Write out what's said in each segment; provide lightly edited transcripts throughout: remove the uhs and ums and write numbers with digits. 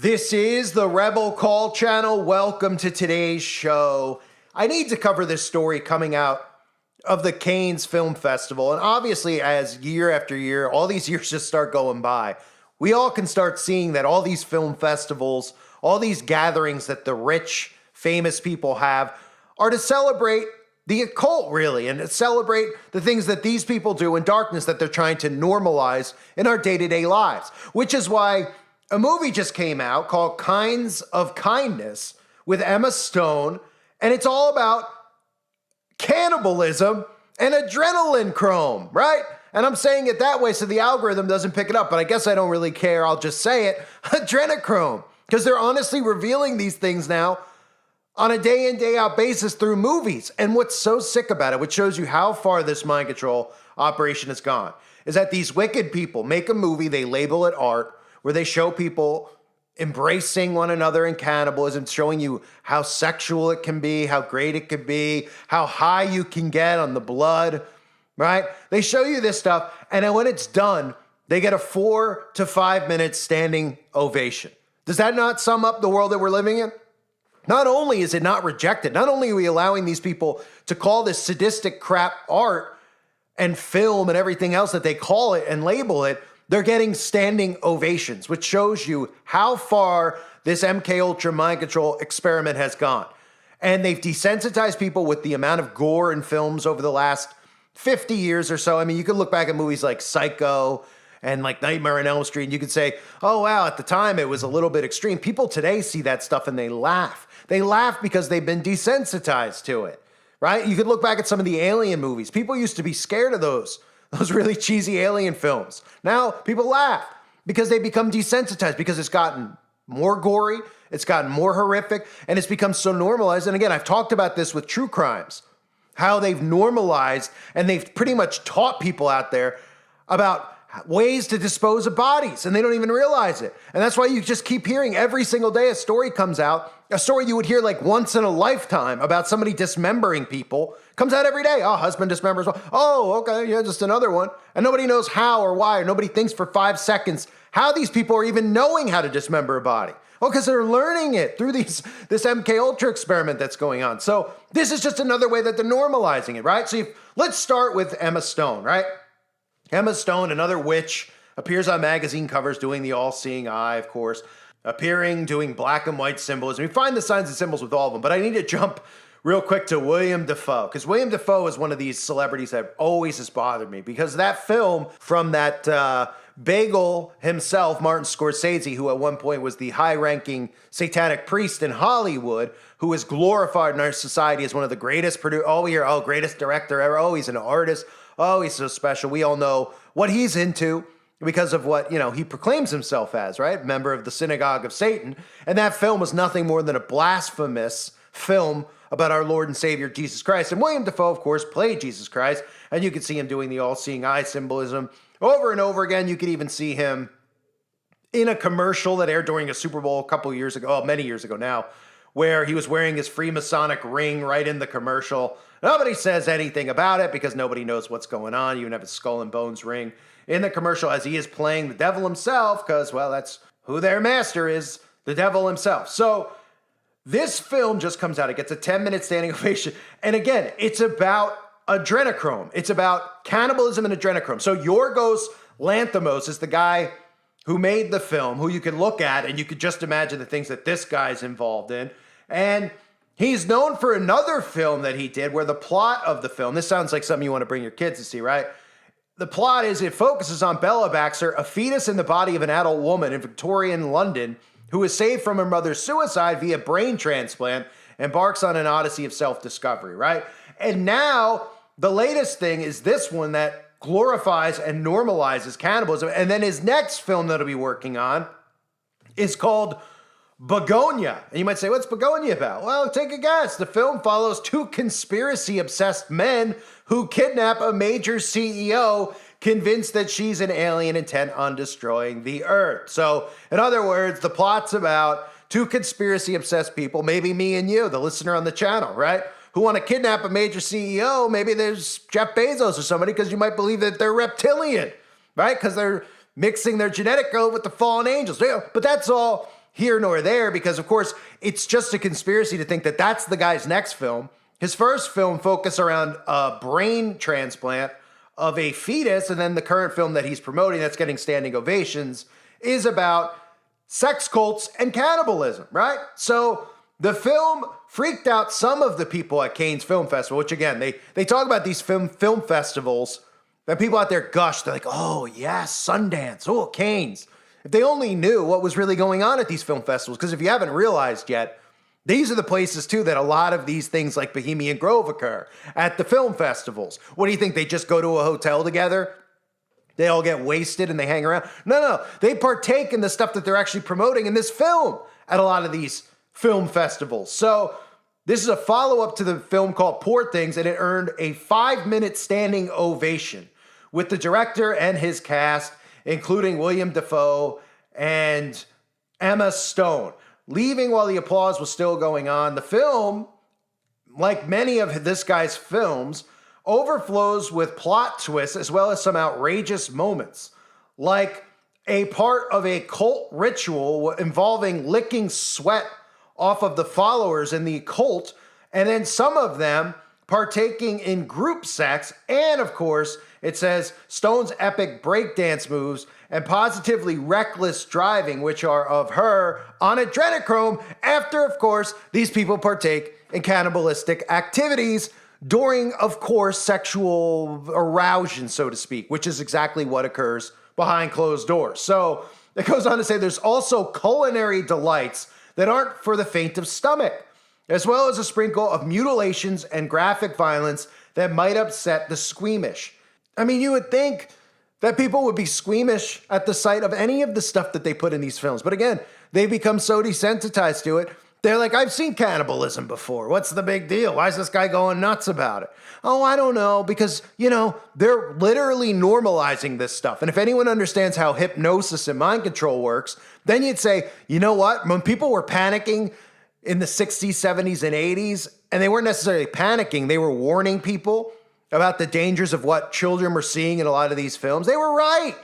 This is the Rebel Call channel. Welcome to today's show. I need to cover this story coming out of the Cannes Film Festival. And obviously, as year after year, all these years just start going by, we all can start seeing that all these film festivals, all these gatherings that the rich, famous people have are to celebrate the occult, really, and to celebrate the things that these people do in darkness that they're trying to normalize in our day-to-day lives, which is why a movie just came out called Kinds of Kindness with Emma Stone, and it's all about cannibalism and adrenaline chrome, right? And I'm saying it that way so the algorithm doesn't pick it up, but I guess I don't really care. I'll just say it, adrenochrome, because they're honestly revealing these things now on a day in, day out basis through movies. And what's so sick about it, which shows you how far this mind control operation has gone, is that these wicked people make a movie, they label it art, where they show people embracing one another in cannibalism, showing you how sexual it can be, how great it could be, how high you can get on the blood, right? They show you this stuff, and then when it's done, they get a 4 to 5 minute standing ovation. Does that not sum up the world that we're living in? Not only is it not rejected, not only are we allowing these people to call this sadistic crap art and film and everything else that they call it and label it, they're getting standing ovations, which shows you how far this MK Ultra mind control experiment has gone. And they've desensitized people with the amount of gore in films over the last 50 years or so. I mean, you could look back at movies like Psycho and like Nightmare on Elm Street, and you could say, oh, wow, at the time it was a little bit extreme. People today see that stuff and they laugh. They laugh because they've been desensitized to it, right? You could look back at some of the Alien movies. People used to be scared of those really cheesy alien films. Now people laugh because they become desensitized because it's gotten more gory, it's gotten more horrific, and it's become so normalized. And again, I've talked about this with true crimes, how they've normalized and they've pretty much taught people out there about ways to dispose of bodies, and they don't even realize it. And that's why you just keep hearing every single day a story comes out, a story you would hear like once in a lifetime about somebody dismembering people, comes out every day. Oh, husband dismembers. Oh, okay, yeah, just another one. And nobody knows how or why, or nobody thinks for 5 seconds how these people are even knowing how to dismember a body. Oh, because they're learning it through this MK Ultra experiment that's going on. So this is just another way that they're normalizing it, right? So let's start with Emma Stone, right? Emma Stone, another witch, appears on magazine covers doing the all-seeing eye, of course, appearing, doing black and white symbolism. We find the signs and symbols with all of them, but I need to jump real quick to William Dafoe, because William Dafoe is one of these celebrities that always has bothered me, because that film from that bagel himself, Martin Scorsese, who at one point was the high-ranking satanic priest in Hollywood, who is glorified in our society as one of the greatest greatest director ever. Oh, he's an artist. Oh, he's so special. We all know what he's into because of what, he proclaims himself as, right? Member of the Synagogue of Satan. And that film was nothing more than a blasphemous film about our Lord and Savior, Jesus Christ. And William Dafoe, of course, played Jesus Christ. And you could see him doing the all-seeing eye symbolism over and over again. You could even see him in a commercial that aired during a Super Bowl many years ago now, where he was wearing his Freemasonic ring right in the commercial. Nobody says anything about it because nobody knows what's going on. You even have a skull and bones ring in the commercial as he is playing the devil himself because, well, that's who their master is, the devil himself. So this film just comes out. It gets a 10-minute standing ovation. And again, it's about adrenochrome. It's about cannibalism and adrenochrome. So Yorgos Lanthimos is the guy who made the film, who you can look at and you could just imagine the things that this guy's involved in. And he's known for another film that he did where the plot of the film, this sounds like something you want to bring your kids to see, right? The plot is it focuses on Bella Baxter, a fetus in the body of an adult woman in Victorian London who is saved from her mother's suicide via brain transplant, embarks on an odyssey of self-discovery, right? And now the latest thing is this one that glorifies and normalizes cannibalism. And then his next film that he'll be working on is called Begonia. And you might say, what's Begonia about? Well, take a guess. The film follows 2 conspiracy-obsessed men who kidnap a major CEO convinced that she's an alien intent on destroying the Earth. So, in other words, the plot's about 2 conspiracy-obsessed people, maybe me and you, the listener on the channel, right? Who want to kidnap a major CEO. Maybe there's Jeff Bezos or somebody because you might believe that they're reptilian, right? Because they're mixing their genetic code with the fallen angels. Yeah, but that's all here nor there because, of course, it's just a conspiracy to think that that's the guy's next film. His first film focused around a brain transplant of a fetus, and then the current film that he's promoting that's getting standing ovations is about sex cults and cannibalism, right? So the film freaked out some of the people at Cannes Film Festival, which again, they talk about these film festivals, that people out there gush. They're like, oh yes, Sundance, oh Cannes. If they only knew what was really going on at these film festivals, because if you haven't realized yet, these are the places too that a lot of these things like Bohemian Grove occur, at the film festivals. What do you think? They just go to a hotel together? They all get wasted and they hang around? No. They partake in the stuff that they're actually promoting in this film at a lot of these film festivals. So this is a follow-up to the film called Poor Things, and it earned a 5-minute standing ovation with the director and his cast, including William Dafoe and Emma Stone, leaving while the applause was still going on. The film, like many of this guy's films, overflows with plot twists as well as some outrageous moments, like a part of a cult ritual involving licking sweat off of the followers in the cult, and then some of them partaking in group sex, and of course, it says Stone's epic breakdance moves and positively reckless driving, which are of her on adrenochrome after, of course, these people partake in cannibalistic activities during, of course, sexual arousal, so to speak, which is exactly what occurs behind closed doors. So it goes on to say there's also culinary delights that aren't for the faint of stomach, as well as a sprinkle of mutilations and graphic violence that might upset the squeamish. I mean, you would think that people would be squeamish at the sight of any of the stuff that they put in these films. But again, they become so desensitized to it. They're like, I've seen cannibalism before. What's the big deal? Why is this guy going nuts about it? Oh, I don't know. Because, they're literally normalizing this stuff. And if anyone understands how hypnosis and mind control works, then you'd say, you know what? When people were panicking in the 60s, 70s, and 80s, and they weren't necessarily panicking, they were warning people about the dangers of what children were seeing in a lot of these films. They were right.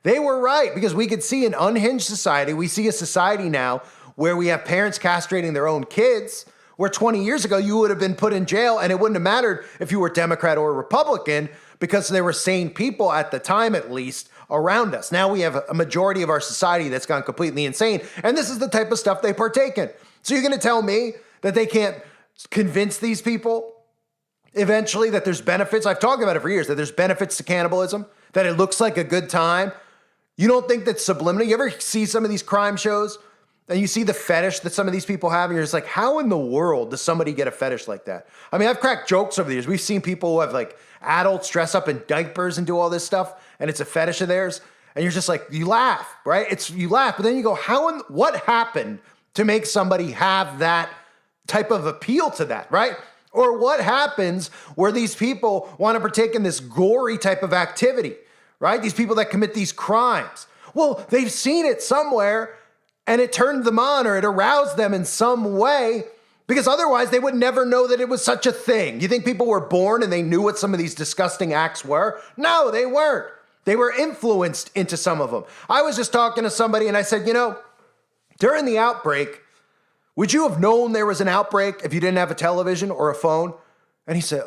They were right, because we could see an unhinged society. We see a society now where we have parents castrating their own kids, where 20 years ago you would have been put in jail and it wouldn't have mattered if you were Democrat or Republican, because there were sane people at the time, at least, around us. Now we have a majority of our society that's gone completely insane, and this is the type of stuff they partake in. So you're going to tell me that they can't convince these people eventually that there's benefits? I've talked about it for years, that there's benefits to cannibalism, that it looks like a good time. You don't think that subliminal? You ever see some of these crime shows and you see the fetish that some of these people have, and you're just like, how in the world does somebody get a fetish like that? I mean, I've cracked jokes over the years. We've seen people who have like adults dress up in diapers and do all this stuff, and it's a fetish of theirs. And you're just like, you laugh, right? You laugh, but then you go, what happened to make somebody have that type of appeal to that, right? Or what happens where these people want to partake in this gory type of activity, right? These people that commit these crimes. Well, they've seen it somewhere and it turned them on, or it aroused them in some way, because otherwise they would never know that it was such a thing. You think people were born and they knew what some of these disgusting acts were? No, they weren't. They were influenced into some of them. I was just talking to somebody and I said, during the outbreak, would you have known there was an outbreak if you didn't have a television or a phone? And he said,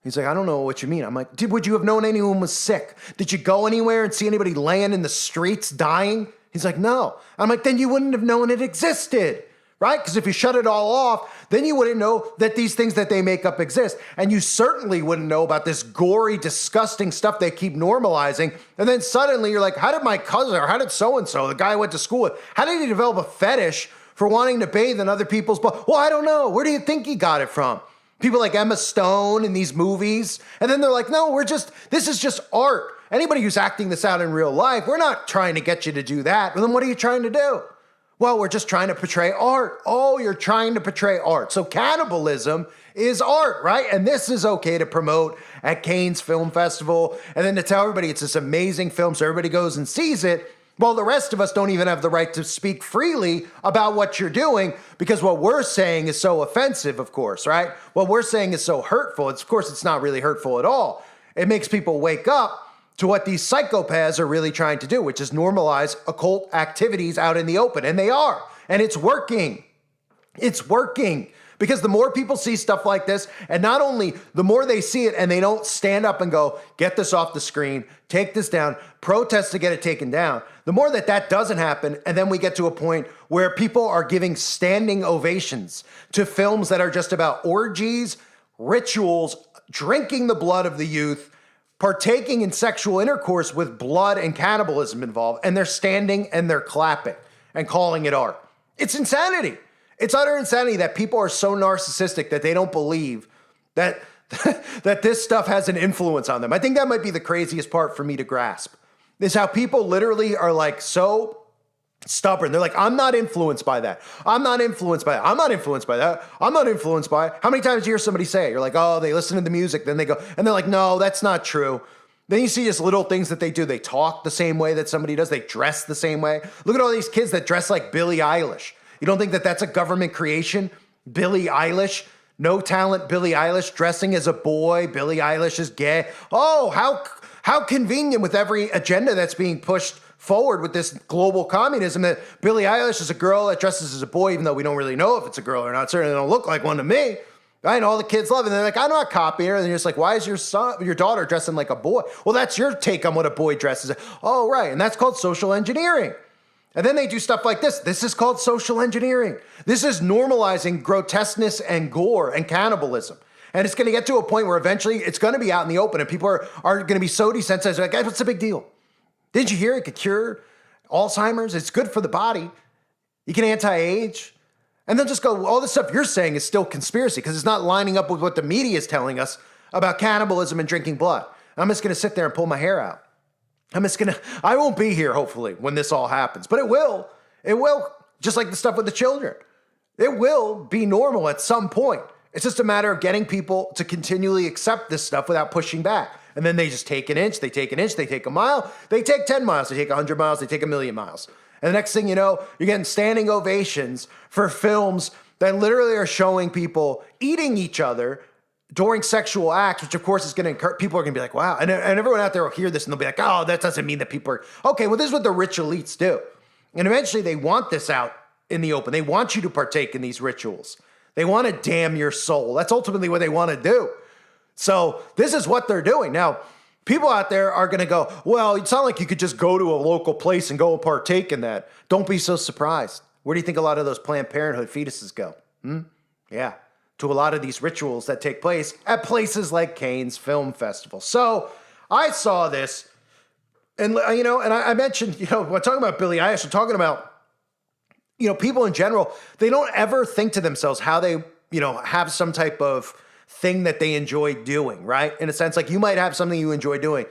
he's like, I don't know what you mean. I'm like, would you have known anyone was sick? Did you go anywhere and see anybody laying in the streets dying? He's like, no. I'm like, then you wouldn't have known it existed, right? Because if you shut it all off, then you wouldn't know that these things that they make up exist. And you certainly wouldn't know about this gory, disgusting stuff they keep normalizing. And then suddenly you're like, how did my cousin, or how did so-and-so, the guy I went to school with, how did he develop a fetish for wanting to bathe in other people's blood? Well, I don't know. Where do you think he got it from? People like Emma Stone in these movies. And then they're like, no, this is just art. Anybody who's acting this out in real life, we're not trying to get you to do that. Well, then what are you trying to do? Well, we're just trying to portray art. Oh, you're trying to portray art. So cannibalism is art, right? And this is okay to promote at Cannes Film Festival, and then to tell everybody it's this amazing film so everybody goes and sees it. Well, the rest of us don't even have the right to speak freely about what you're doing, because what we're saying is so offensive, of course, right? What we're saying is so hurtful. Of course, it's not really hurtful at all. It makes people wake up to what these psychopaths are really trying to do, which is normalize occult activities out in the open. And they are. And it's working. It's working. Because the more people see stuff like this, and not only the more they see it and they don't stand up and go, get this off the screen, take this down, protest to get it taken down, the more that that doesn't happen, and then we get to a point where people are giving standing ovations to films that are just about orgies, rituals, drinking the blood of the youth, partaking in sexual intercourse with blood and cannibalism involved, and they're standing and they're clapping and calling it art. It's insanity. It's utter insanity that people are so narcissistic that they don't believe that, that this stuff has an influence on them. I think that might be the craziest part for me to grasp, is how people literally are like so stubborn. They're like, I'm not influenced by that. I'm not influenced by that. I'm not influenced by that. I'm not influenced by it. How many times do you hear somebody say it? You're like, oh, they listen to the music. Then they go, and they're like, no, that's not true. Then you see just little things that they do. They talk the same way that somebody does. They dress the same way. Look at all these kids that dress like Billie Eilish. You don't think that that's a government creation? Billie Eilish, no talent Billie Eilish, dressing as a boy. Billie Eilish is gay. Oh, how convenient with every agenda that's being pushed forward with this global communism that Billie Eilish is a girl that dresses as a boy, even though we don't really know if it's a girl or not. Certainly don't look like one to me. Right? And all the kids love it. And they're like, I'm not copying her. And you're just like, why is your daughter dressing like a boy? Well, that's your take on what a boy dresses. Oh, right. And that's called social engineering. And then they do stuff like this. This is called social engineering. This is normalizing grotesqueness and gore and cannibalism. And it's going to get to a point where eventually it's going to be out in the open and people are going to be so desensitized. Like, guys, what's the big deal? Didn't you hear it could cure Alzheimer's? It's good for the body. You can anti-age. And they'll just go, all this stuff you're saying is still conspiracy because it's not lining up with what the media is telling us about cannibalism and drinking blood. I'm just going to sit there and pull my hair out. I won't be here, hopefully, when this all happens, but it will. It will, just like the stuff with the children. It will be normal at some point. It's just a matter of getting people to continually accept this stuff without pushing back. And then they just take an inch, they take a mile, they take 10 miles, they take 100 miles, they take 1,000,000 miles. And the next thing you know, you're getting standing ovations for films that literally are showing people eating each other during sexual acts, which of course is going to encourage, people are going to be like, wow. And everyone out there will hear this and they'll be like, oh, that doesn't mean that people are, okay, well, this is what the rich elites do. And eventually they want this out in the open. They want you to partake in these rituals. They want to damn your soul. That's ultimately what they want to do. So this is what they're doing. Now, people out there are going to go, well, it's not like you could just go to a local place and go and partake in that. Don't be so surprised. Where do you think a lot of those Planned Parenthood fetuses go? Yeah. To a lot of these rituals that take place at places like Cannes Film Festival. So I saw this, and I mentioned, when talking about Billie Eilish, I'm talking about, people in general, they don't ever think to themselves how they, have some type of thing that they enjoy doing, right? In a sense, like you might have something you enjoy doing.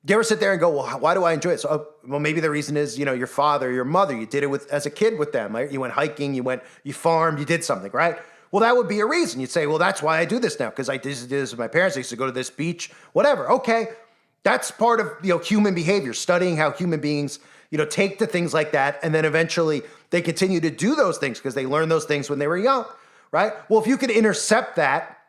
Do you ever sit there and go, well, why do I enjoy it? So, well, maybe the reason is, your father, your mother, you did it as a kid with them, right? You went hiking, you farmed, you did something, right? Well, that would be a reason. You'd say, well, that's why I do this now, because I did this with my parents. I used to go to this beach, whatever. Okay, that's part of human behavior, studying how human beings take to things like that, and then eventually they continue to do those things because they learned those things when they were young, right? Well, if you could intercept that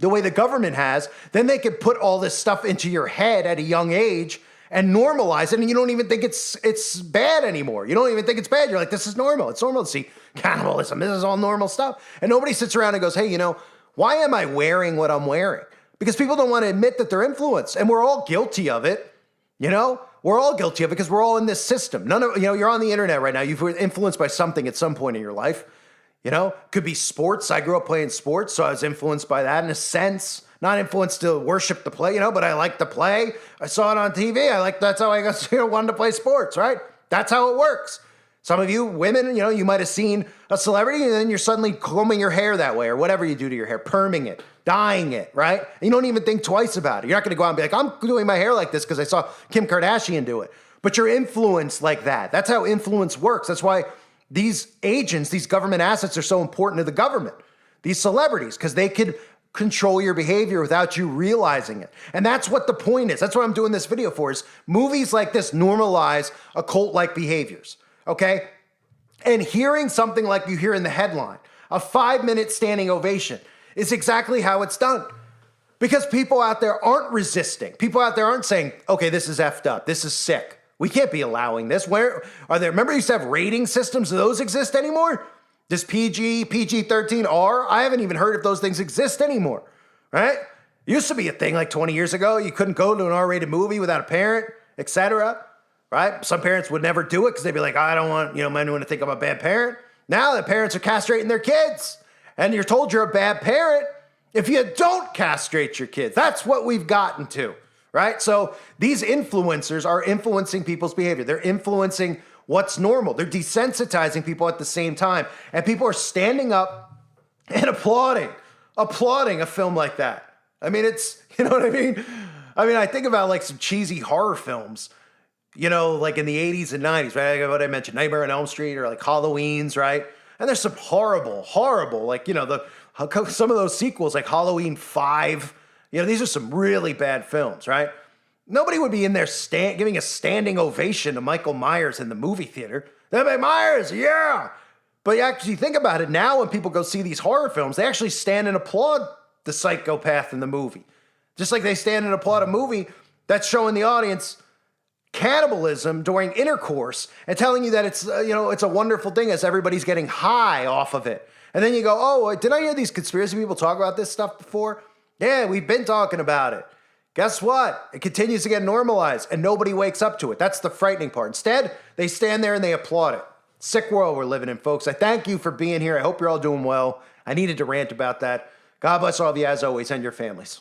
the way the government has, then they could put all this stuff into your head at a young age and normalize it, and you don't even think it's bad anymore. You don't even think it's bad. You're like, this is normal. It's normal to see cannibalism. This is all normal stuff. And nobody sits around and goes, hey, why am I wearing what I'm wearing? Because people don't want to admit that they're influenced, and we're all guilty of it. We're all guilty of it because we're all in this system. You're on the internet right now. You've been influenced by something at some point in your life. Could be sports. I grew up playing sports, so I was influenced by that in a sense. Not influenced to worship the play, but I like the play. I saw it on TV. That's how I got wanted to play sports, right? That's how it works. Some of you women, you might have seen a celebrity and then you're suddenly combing your hair that way or whatever you do to your hair, perming it, dyeing it, right? And you don't even think twice about it. You're not going to go out and be like, I'm doing my hair like this because I saw Kim Kardashian do it. But you're influenced like that. That's how influence works. That's why these agents, these government assets are so important to the government, these celebrities, because they could control your behavior without you realizing it. And that's what the point is. That's what I'm doing this video for, is movies like this normalize occult-like behaviors, okay? And hearing something like you hear in the headline, a 5-minute standing ovation, is exactly how it's done. Because people out there aren't resisting. People out there aren't saying, okay, this is effed up. This is sick. We can't be allowing this. Where are there? Remember, you used to have rating systems. Do those exist anymore? Does PG-13R? I haven't even heard if those things exist anymore, right? Used to be a thing like 20 years ago. You couldn't go to an R-rated movie without a parent, etc. Right? Some parents would never do it because they'd be like, I don't want, anyone to think I'm a bad parent. Now the parents are castrating their kids. And you're told you're a bad parent if you don't castrate your kids. That's what we've gotten to, right? So these influencers are influencing people's behavior. They're influencing what's normal. They're desensitizing people at the same time. And people are standing up and applauding a film like that. I mean, it's, you know what I mean? I think about like some cheesy horror films, like in the 80s and 90s, right? Like what I mentioned, Nightmare on Elm Street or like Halloween's, right? And there's some horrible, like, some of those sequels like Halloween 5, these are some really bad films, right? Nobody would be in there giving a standing ovation to Michael Myers in the movie theater. They'd be, Myers, yeah! But you actually think about it, now when people go see these horror films, they actually stand and applaud the psychopath in the movie. Just like they stand and applaud a movie that's showing the audience cannibalism during intercourse and telling you that it's, it's a wonderful thing as everybody's getting high off of it. And then you go, oh, did I hear these conspiracy people talk about this stuff before? Yeah, we've been talking about it. Guess what? It continues to get normalized and nobody wakes up to it. That's the frightening part. Instead, they stand there and they applaud it. Sick world we're living in, folks. I thank you for being here. I hope you're all doing well. I needed to rant about that. God bless all of you as always and your families.